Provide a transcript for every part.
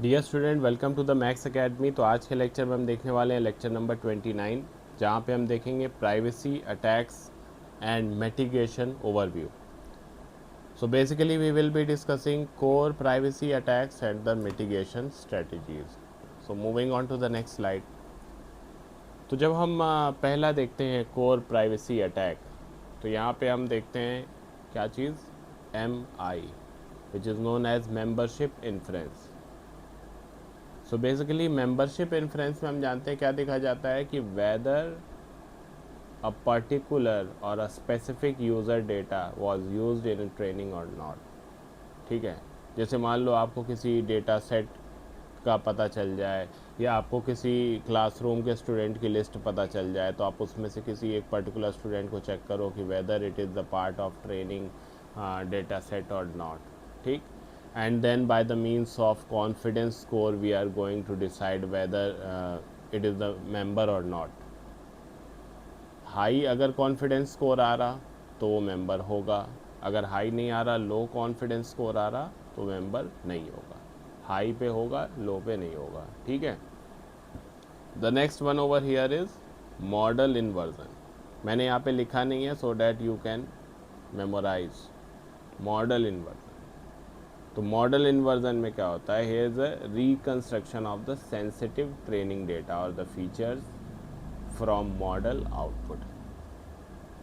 Dear student, welcome to the Max academy. तो आज के लेक्चर में हम देखने वाले हैं लेक्चर नंबर 29, जहाँ पे हम देखेंगे privacy attacks and mitigation overview. So basically we will be discussing core privacy attacks and the mitigation strategies. So moving on to the next slide. तो जब हम पहला देखते हैं कोर प्राइवेसी अटैक, तो यहाँ पे हम देखते हैं क्या चीज़, MI, which is known as membership influence. So basically membership influence में हम जानते हैं क्या देखा जाता है कि वेदर अ पर्टिकुलर और a specific user data was used in training और नॉट। ठीक है, जैसे मान लो आपको किसी डेटा सेट का पता चल जाए या आपको किसी क्लासरूम के स्टूडेंट की लिस्ट पता चल जाए, तो आप उसमें से किसी एक पर्टिकुलर स्टूडेंट को चेक करो कि whether it is the part of training data set और नॉट। ठीक, and then by the means of confidence score we are going to decide whether it is the member or not. High अगर confidence score आ रहा तो वो member होगा, अगर high नहीं आ रहा, लो कॉन्फिडेंस स्कोर आ रहा तो मेंबर नहीं होगा। हाई पे होगा, लो पे नहीं होगा। ठीक है, the next one over here is model inversion. मैंने यहाँ पे लिखा नहीं है so that you can memorize model inversion. तो मॉडल इन्वर्जन में क्या होता है, here is a reconstruction of the sensitive training data और the features from model output.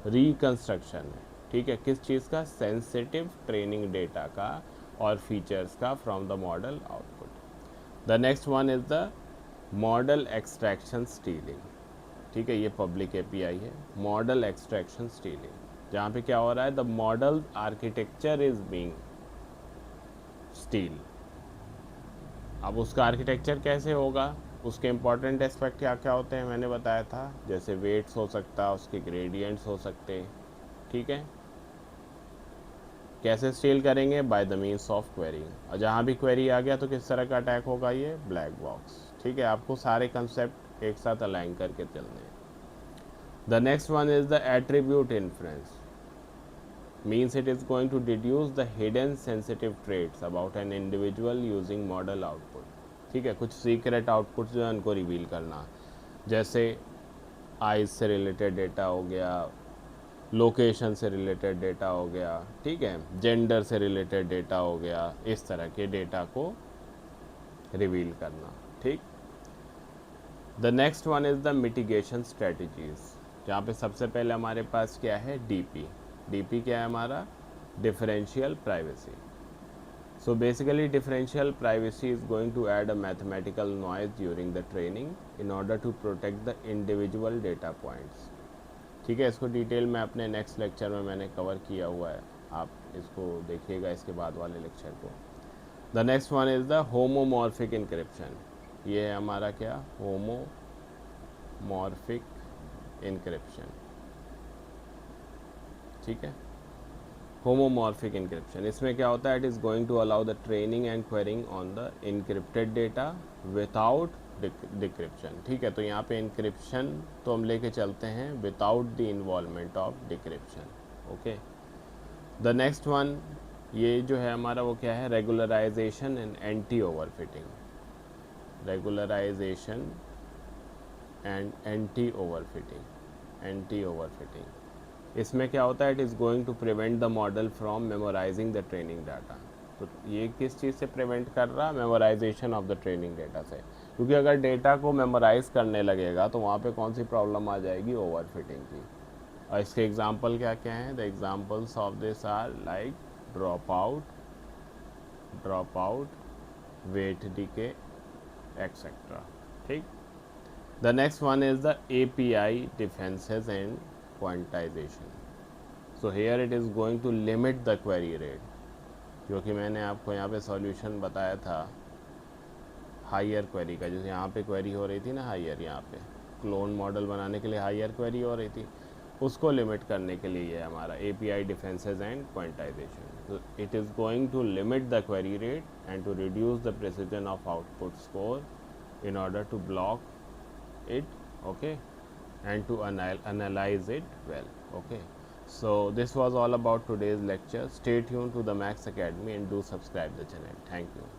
Reconstruction है, ठीक है, किस चीज़ का, सेंसिटिव ट्रेनिंग डेटा का और फीचर्स का from the model output. The next one is the model extraction stealing. ठीक है, ये पब्लिक एपीआई है, मॉडल एक्सट्रैक्शन स्टीलिंग, जहाँ पे क्या हो रहा है, the model architecture is being steel. अब उसका आर्किटेक्चर कैसे होगा, उसके इम्पॉर्टेंट एस्पेक्ट क्या क्या होते हैं मैंने बताया था, जैसे वेट्स हो सकता है, उसके ग्रेडियंट्स हो सकते हैं। ठीक है, कैसे स्टील करेंगे, by the means of quarrying, और जहाँ भी क्वेरी आ गया तो किस तरह का अटैक होगा, ये ब्लैक बॉक्स। ठीक है, आपको सारे कंसेप्ट एक साथ अलाइन करके चलने हैं। The next one is the attribute influence, means it is going to deduce the hidden sensitive traits about an individual using model output। ठीक है, कुछ सीक्रेट आउटपुट जो है उनको रिवील करना, जैसे आइज से रिलेटेड डेटा हो गया, लोकेशन से रिलेटेड डेटा हो गया, ठीक है, जेंडर से रिलेटेड डेटा हो गया, इस तरह के डेटा को रिवील करना। ठीक, the next one is the mitigation strategies, जहाँ पे सबसे पहले हमारे पास क्या है, डीपी। डीपी क्या है हमारा, differential privacy. So basically differential privacy is going to add a mathematical noise during the training in order to protect the individual data points. ठीक है, इसको डिटेल में अपने नेक्स्ट लेक्चर में मैंने कवर किया हुआ है, आप इसको देखिएगा इसके बाद वाले लेक्चर को। The next one is the homomorphic encryption. ये है हमारा क्या, होमोमॉर्फिक इनक्रिप्शन। ठीक है, होमोमॉर्फिक इनक्रिप्शन, इसमें क्या होता है, it is going to allow the training and querying on the encrypted data without decryption. ठीक है, तो यहाँ पे इनक्रिप्शन तो हम लेके चलते हैं without the involvement of decryption. Okay, the next one ये जो है हमारा वो क्या है, regularization and anti overfitting. Regularization and anti overfitting. Anti overfitting, इसमें क्या होता है, it is going to prevent the model from memorizing the training data. तो ये किस चीज़ से प्रिवेंट कर रहा है, memorization of the training data से, क्योंकि अगर डेटा को मेमोराइज करने लगेगा तो वहाँ पे कौन सी प्रॉब्लम आ जाएगी, ओवरफिटिंग की। और इसके एग्जांपल क्या क्या हैं, the examples of this are like dropout, weight decay, etcetera. ठीक, the next one is the API defenses and quantization। So here it is going to limit the query rate, क्योंकि मैंने आपको यहाँ पे solution बताया था higher query का, जैसे यहाँ पे क्वेरी हो रही थी ना हायर, यहाँ पे क्लोन मॉडल बनाने के लिए हायर क्वेरी हो रही थी, उसको लिमिट करने के लिए ये हमारा API डिफेंसेस एंड क्वांटाइजेशन। तो it is going to limit the query rate and to reduce the precision of output score in order to block it, okay, and to analyze it well. Okay, so this was all about today's lecture. Stay tuned to the Max Academy and do subscribe the channel. Thank you.